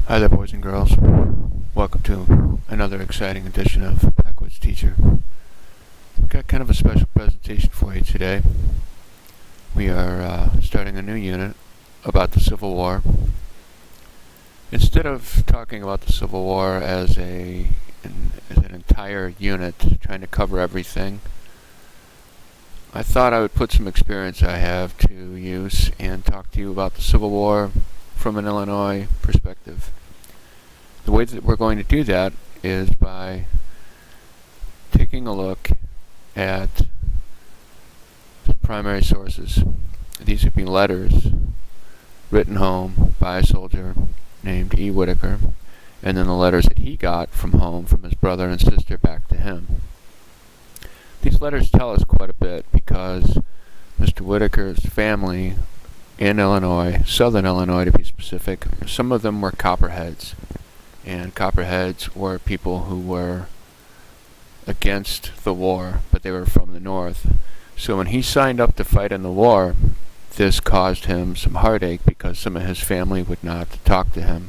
Hi there, boys and girls. Welcome to another exciting edition of Backwoods Teacher. We've got kind of a special presentation for you today. We are starting a new unit about the Civil War. Instead of talking about the Civil War as an entire unit, trying to cover everything, I thought I would put some experience I have to use and talk to you about the Civil War from an Illinois perspective. The way that we're going to do that is by taking a look at primary sources. These would be letters written home by a soldier named E. Whitaker, and then the letters that he got from home from his brother and sister back to him. These letters tell us quite a bit because Mr. Whitaker's family in Illinois, southern Illinois to be specific, some of them were Copperheads. And Copperheads were people who were against the war, but they were from the north. So when he signed up to fight in the war, this caused him some heartache because some of his family would not talk to him.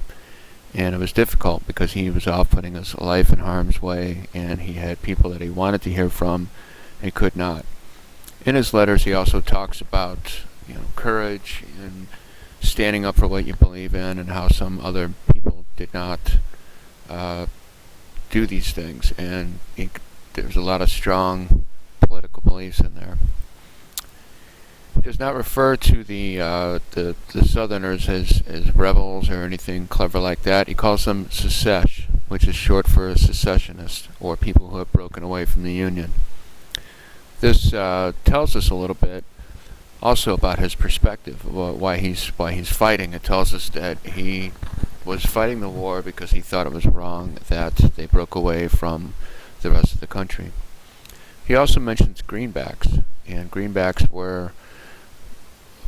And it was difficult because he was off putting his life in harm's way, and he had people that he wanted to hear from and could not. In his letters, he also talks about courage and standing up for what you believe in, and how some other people did not do these things, and there's a lot of strong political beliefs in there. He does not refer to the Southerners as rebels or anything clever like that. He calls them secesh, which is short for a secessionist, or people who have broken away from the Union. This tells us a little bit also about his perspective, about why he's fighting. It tells us that he was fighting the war because he thought it was wrong that they broke away from the rest of the country. He also mentions greenbacks, and greenbacks were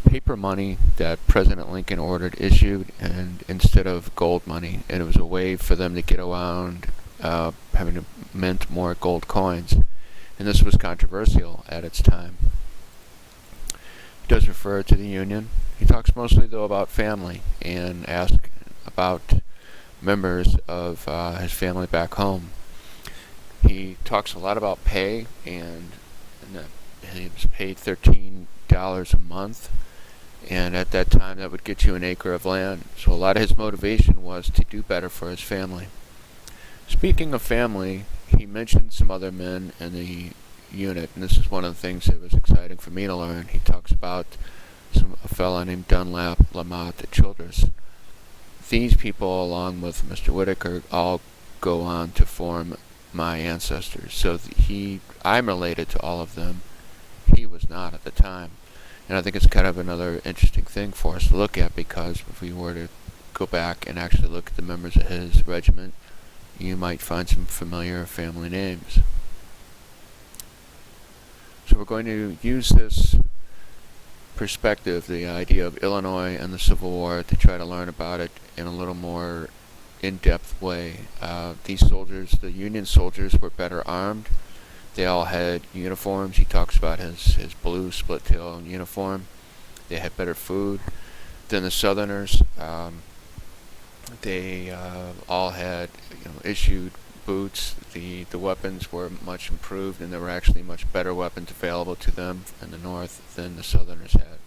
paper money that President Lincoln issued, and instead of gold money, and it was a way for them to get around having to mint more gold coins, and this was controversial at its time. He does refer to the Union. He talks mostly, though, about family and asks about members of his family back home. He talks a lot about pay, and that he was paid $13 a month, and at that time that would get you an acre of land. So a lot of his motivation was to do better for his family. Speaking of family, he mentioned some other men in the unit, and this is one of the things that was exciting for me to learn. He talks about a fellow named Dunlap, Lamont, and Childress. These people, along with Mr. Whitaker, all go on to form my ancestors. So I'm related to all of them. He was not at the time. And I think it's kind of another interesting thing for us to look at, because if we were to go back and actually look at the members of his regiment, you might find some familiar family names. So we're going to use this perspective, the idea of Illinois and the Civil War, to try to learn about it in a little more in-depth way. These soldiers, the Union soldiers, were better armed. They all had uniforms. He talks about his blue split-tail uniform. They had better food than the Southerners. They all had issued boots. The weapons were much improved, and there were actually much better weapons available to them in the North than the Southerners had.